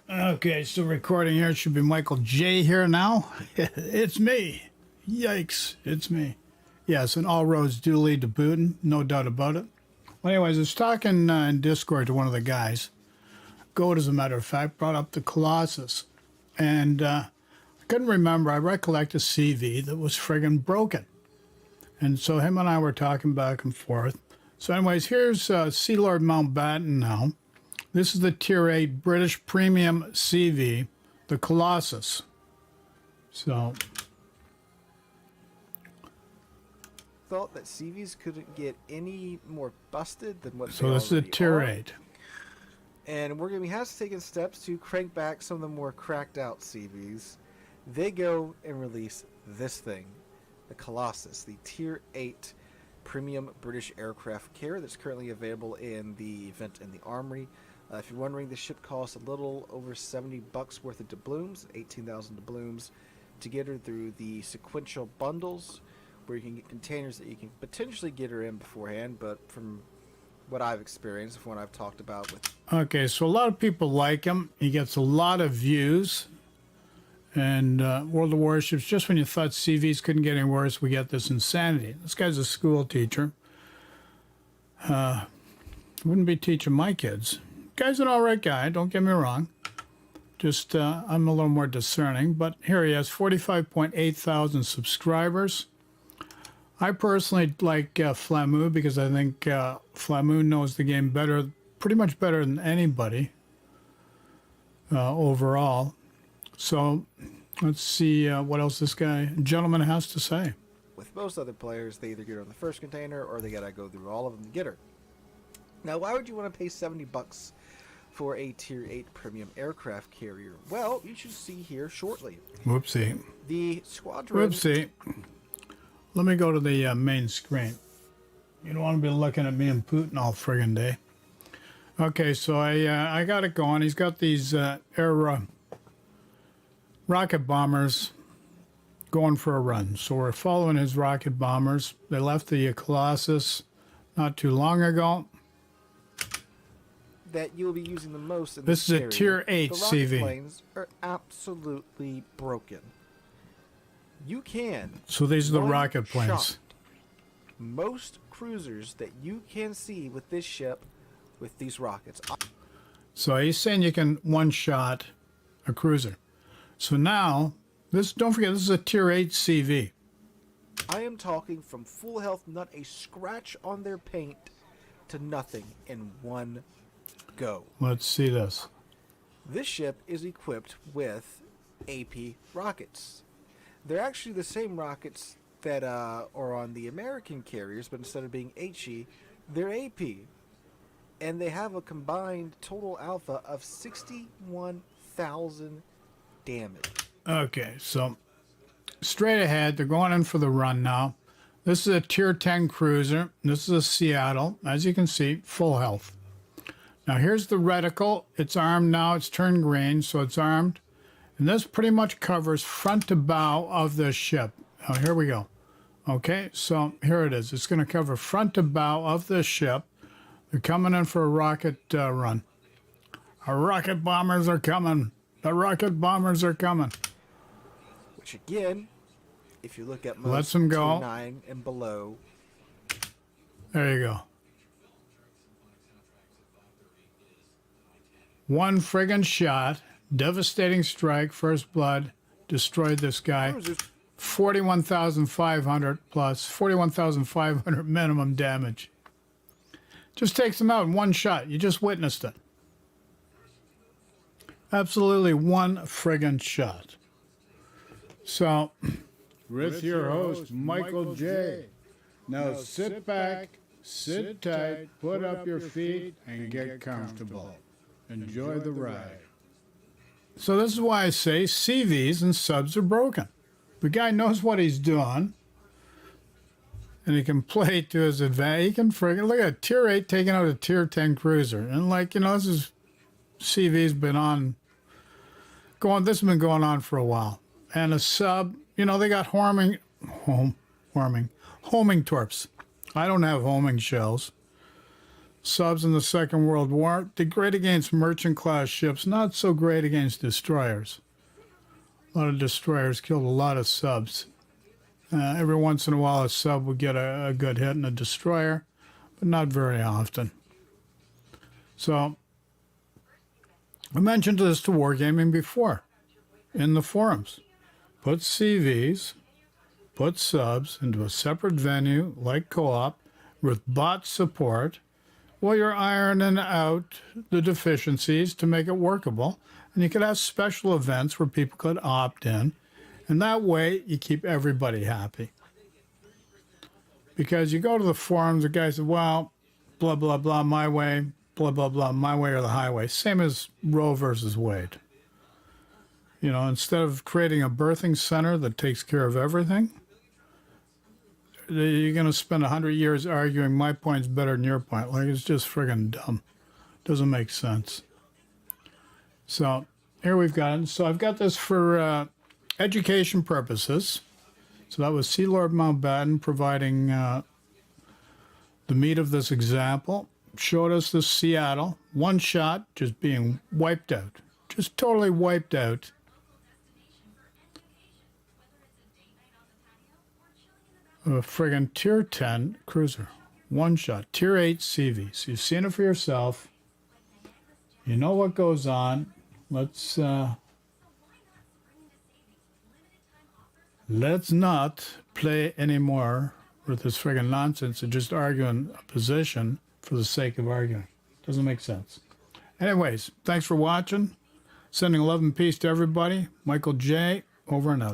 Okay, still recording here. It should be Michael J here now. It's me. Yikes, it's me. Yes, and all roads do lead to Putin, no doubt about it. Well, anyways, I was talking in Discord to one of the guys. Goat, as a matter of fact, brought up the Colossus. And I couldn't remember. I recollect a CV that was friggin' broken. And so him and I were talking back and forth. So anyways, here's Sea Lord Mountbatten now. This is the Tier 8 British Premium CV, the Colossus. So, thought that CVs couldn't get any more busted than what so they this is a already Tier are. 8. And we're going to be taking steps to crank back some of the more cracked out CVs. They go and release this thing, the Colossus, the Tier 8 Premium British Aircraft Carrier that's currently available in the event in the Armory. If you're wondering, the ship costs a little over $70 worth of doubloons, 18,000 doubloons, to get her through the sequential bundles, where you can get containers that you can potentially get her in beforehand, but from what I've experienced, from what I've talked about with... Okay, so a lot of people like him. He gets a lot of views. And World of Warships, just when you thought CVs couldn't get any worse, we get this insanity. This guy's a school teacher. Wouldn't be teaching my kids. Guy's an all right guy, don't get me wrong. Just, I'm a little more discerning. But here he has 45.8 thousand subscribers. I personally like Flamu because I think Flamu knows the game better, pretty much better than anybody overall. So let's see what else this gentleman has to say. With most other players, they either get her on the first container or they gotta go through all of them to get her. Now, why would you want to pay $70 for a Tier 8 premium aircraft carrier? Well, you should see here shortly. Whoopsie. The squadron... Whoopsie. Let me go to the main screen. You don't want to be looking at me and Putin all friggin' day. Okay, so I got it going. He's got these rocket bombers going for a run. So we're following his rocket bombers. They left the Colossus not too long ago. That you'll be using the most in this is a Tier 8 the CV. rocket planes are absolutely broken. You can... So these are the rocket planes. Shot most cruisers that you can see with this ship with these rockets. So he's saying you can one-shot a cruiser. So now, don't forget, this is a Tier 8 CV. I am talking from full health, not a scratch on their paint, to nothing in one go. Let's see this. This ship is equipped with AP rockets. They're actually the same rockets that are on the American carriers, but instead of being HE, they're AP. And they have a combined total alpha of 61,000 damage. Okay, so straight ahead, they're going in for the run now. This is a Tier 10 cruiser. This is a Seattle. As you can see, full health. Now here's the reticle. It's armed now. It's turned green, so it's armed. And this pretty much covers front to bow of the ship. Oh, here we go. Okay, so here it is. It's going to cover front to bow of the ship. They're coming in for a rocket run. Our rocket bombers are coming. The rocket bombers are coming. Which again, if you look at most Lets them go. Tier 9 and below. There you go. One friggin' shot. Devastating strike. First blood. Destroyed this guy. 41,500 plus. 41,500 minimum damage. Just takes him out in one shot. You just witnessed it. Absolutely one friggin' shot. So, with your host, Michael J. Now sit back, sit tight, put up your feet, and get comfortable. Enjoy the ride. So this is why I say CVs and subs are broken. The guy knows what he's doing, and he can play to his advantage. He can friggin' look at Tier 8 taking out a Tier 10 cruiser. And this is CV's been on, this has been going on for a while. And a sub, they got homing torps. I don't have homing shells. Subs in the Second World War did great against merchant class ships, not so great against destroyers. A lot of destroyers killed a lot of subs. Every once in a while, a sub would get a good hit in a destroyer, but not very often. So, I mentioned this to Wargaming before in the forums. Put CVs, put subs into a separate venue like co-op with bot support while you're ironing out the deficiencies to make it workable. And you could have special events where people could opt in. And that way, you keep everybody happy. Because you go to the forums, the guy says, well, blah, blah, blah, my way, blah, blah, blah, my way or the highway. Same as Roe versus Wade. You know, instead of creating a birthing center that takes care of everything, you're going to spend 100 years arguing my point's better than your point. Like, it's just friggin' dumb. Doesn't make sense. So, here we've got it. So, I've got this for education purposes. So, that was Sea Lord Mountbatten providing the meat of this example. Showed us this Seattle. One shot, just being wiped out. Just totally wiped out. A friggin' Tier 10 cruiser. One shot. Tier 8 CVs. You've seen it for yourself. You know what goes on. Let's not play anymore with this friggin' nonsense of just arguing a position for the sake of arguing. Doesn't make sense. Anyways, thanks for watching. Sending love and peace to everybody. Michael J. Over and out.